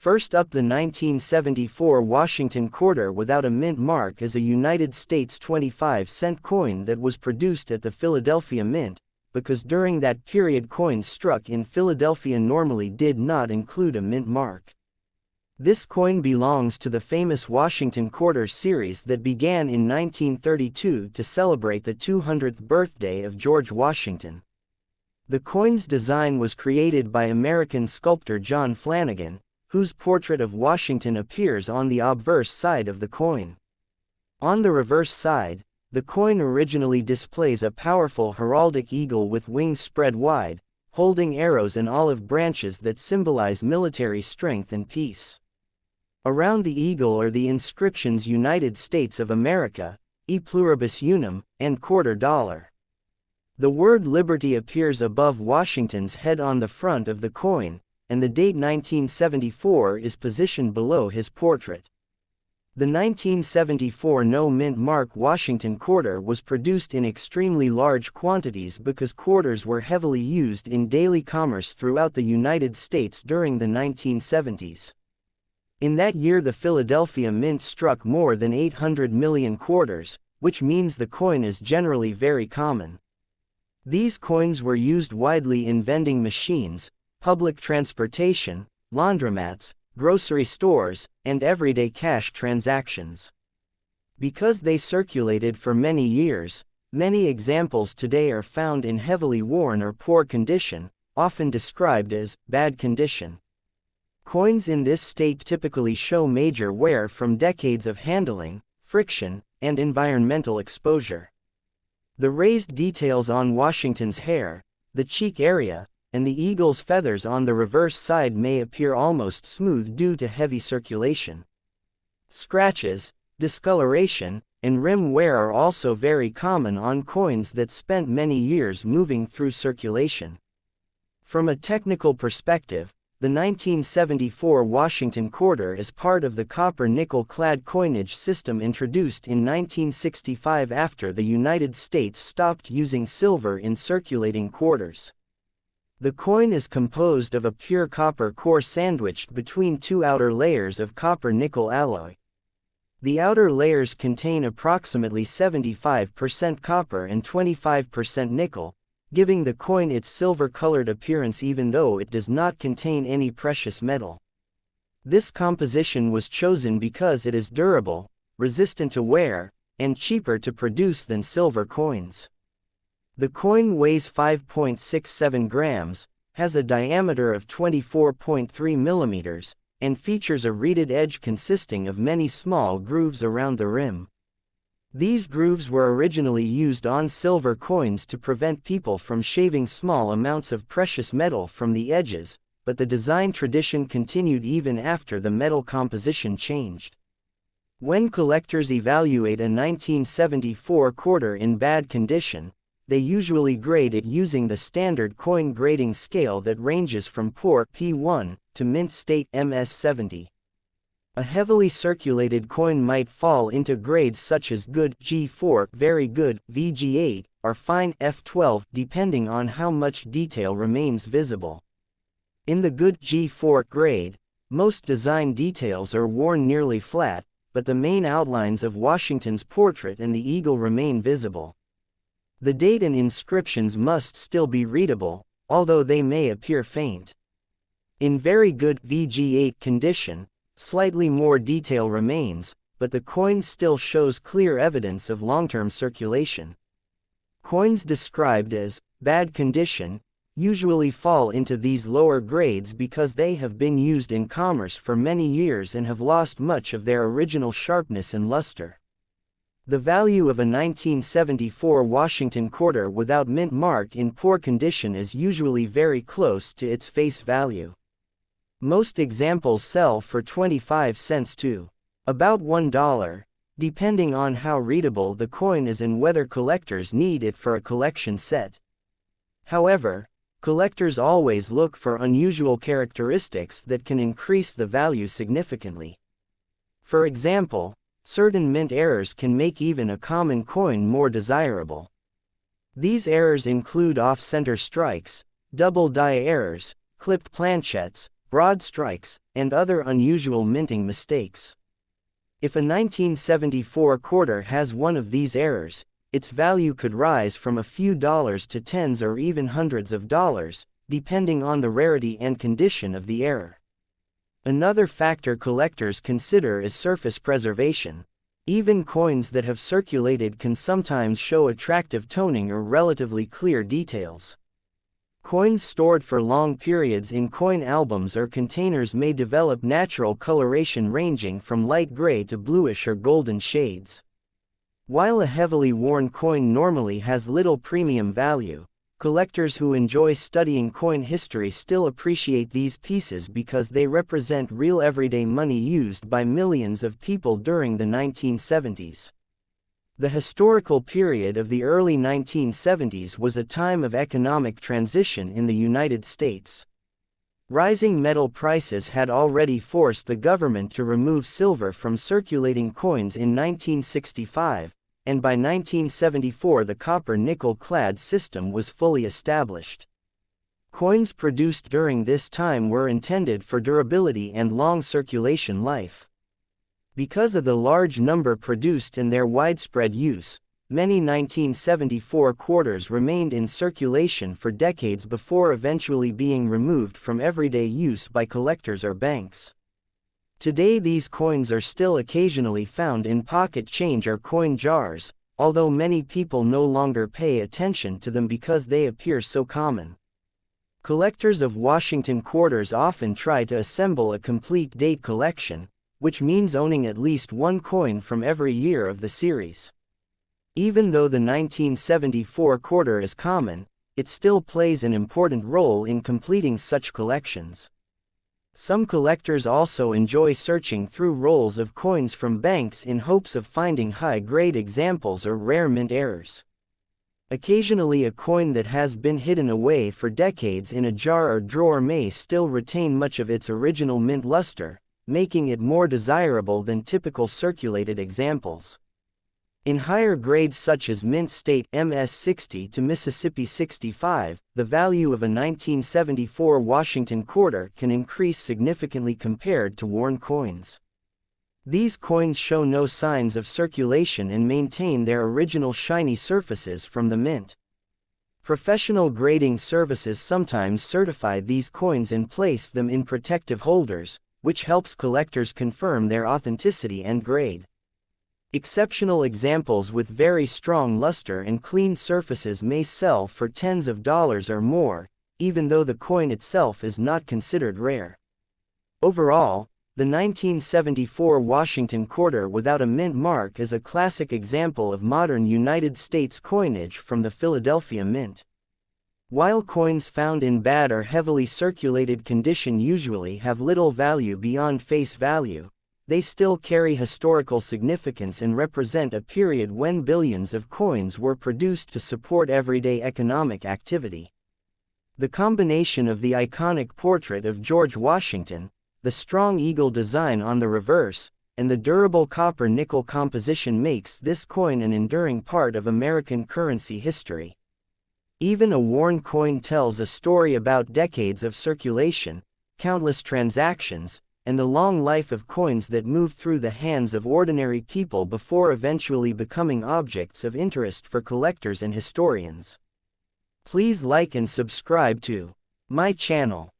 First up, the 1974 Washington quarter without a mint mark is a United States 25-cent coin that was produced at the Philadelphia Mint, because during that period coins struck in Philadelphia normally did not include a mint mark. This coin belongs to the famous Washington Quarter series that began in 1932 to celebrate the 200th birthday of George Washington. The coin's design was created by American sculptor John Flanagan, whose portrait of Washington appears on the obverse side of the coin. On the reverse side, the coin originally displays a powerful heraldic eagle with wings spread wide, holding arrows and olive branches that symbolize military strength and peace. Around the eagle are the inscriptions United States of America, E Pluribus Unum, and quarter dollar. The word liberty appears above Washington's head on the front of the coin, and the date 1974 is positioned below his portrait. The 1974 no-mint mark Washington quarter was produced in extremely large quantities because quarters were heavily used in daily commerce throughout the United States during the 1970s. In that year, the Philadelphia Mint struck more than 800 million quarters, which means the coin is generally very common. These coins were used widely in vending machines, public transportation, laundromats, grocery stores, and everyday cash transactions. Because they circulated for many years, many examples today are found in heavily worn or poor condition, often described as bad condition. Coins in this state typically show major wear from decades of handling, friction, and environmental exposure. The raised details on Washington's hair, the cheek area, and the eagle's feathers on the reverse side may appear almost smooth due to heavy circulation. Scratches, discoloration, and rim wear are also very common on coins that spent many years moving through circulation. From a technical perspective, the 1974 Washington quarter is part of the copper-nickel-clad coinage system introduced in 1965 after the United States stopped using silver in circulating quarters. The coin is composed of a pure copper core sandwiched between two outer layers of copper-nickel alloy. The outer layers contain approximately 75% copper and 25% nickel, giving the coin its silver-colored appearance even though it does not contain any precious metal. This composition was chosen because it is durable, resistant to wear, and cheaper to produce than silver coins. The coin weighs 5.67 grams, has a diameter of 24.3 millimeters, and features a reeded edge consisting of many small grooves around the rim. These grooves were originally used on silver coins to prevent people from shaving small amounts of precious metal from the edges, but the design tradition continued even after the metal composition changed. When collectors evaluate a 1974 quarter in bad condition, they usually grade it using the standard coin grading scale that ranges from poor P1 to mint state MS70. A heavily circulated coin might fall into grades such as good G4, very good VG8, or fine F12 depending on how much detail remains visible. In the good G4 grade, most design details are worn nearly flat, but the main outlines of Washington's portrait and the eagle remain visible. The date and inscriptions must still be readable, although they may appear faint. In very good VG8 condition, slightly more detail remains, but the coin still shows clear evidence of long-term circulation. Coins described as bad condition usually fall into these lower grades because they have been used in commerce for many years and have lost much of their original sharpness and luster. The value of a 1974 Washington quarter without mint mark in poor condition is usually very close to its face value. Most examples sell for 25 cents to about $1, depending on how readable the coin is and whether collectors need it for a collection set. However, collectors always look for unusual characteristics that can increase the value significantly. For example, certain mint errors can make even a common coin more desirable. These errors include off-center strikes, double die errors, clipped planchettes, broad strikes, and other unusual minting mistakes. If a 1974 quarter has one of these errors, its value could rise from a few dollars to tens or even hundreds of dollars, depending on the rarity and condition of the error. Another factor collectors consider is surface preservation. Even coins that have circulated can sometimes show attractive toning or relatively clear details. Coins stored for long periods in coin albums or containers may develop natural coloration ranging from light gray to bluish or golden shades. While a heavily worn coin normally has little premium value, collectors who enjoy studying coin history still appreciate these pieces because they represent real everyday money used by millions of people during the 1970s. The historical period of the early 1970s was a time of economic transition in the United States. Rising metal prices had already forced the government to remove silver from circulating coins in 1965, and by 1974 the copper-nickel-clad system was fully established. Coins produced during this time were intended for durability and long circulation life. Because of the large number produced and their widespread use, many 1974 quarters remained in circulation for decades before eventually being removed from everyday use by collectors or banks. Today these coins are still occasionally found in pocket change or coin jars, although many people no longer pay attention to them because they appear so common. Collectors of Washington quarters often try to assemble a complete date collection, which means owning at least one coin from every year of the series. Even though the 1974 quarter is common, it still plays an important role in completing such collections. Some collectors also enjoy searching through rolls of coins from banks in hopes of finding high-grade examples or rare mint errors. Occasionally a coin that has been hidden away for decades in a jar or drawer may still retain much of its original mint luster, making it more desirable than typical circulated examples. In higher grades such as Mint State MS-60 to Mississippi 65, the value of a 1974 Washington quarter can increase significantly compared to worn coins. These coins show no signs of circulation and maintain their original shiny surfaces from the mint. Professional grading services sometimes certify these coins and place them in protective holders, which helps collectors confirm their authenticity and grade. Exceptional examples with very strong luster and clean surfaces may sell for tens of dollars or more, even though the coin itself is not considered rare. Overall, the 1974 Washington quarter without a mint mark is a classic example of modern United States coinage from the Philadelphia Mint. While coins found in bad or heavily circulated condition usually have little value beyond face value, they still carry historical significance and represent a period when billions of coins were produced to support everyday economic activity. The combination of the iconic portrait of George Washington, the strong eagle design on the reverse, and the durable copper-nickel composition makes this coin an enduring part of American currency history. Even a worn coin tells a story about decades of circulation, countless transactions, and the long life of coins that move through the hands of ordinary people before eventually becoming objects of interest for collectors and historians. Please like and subscribe to my channel.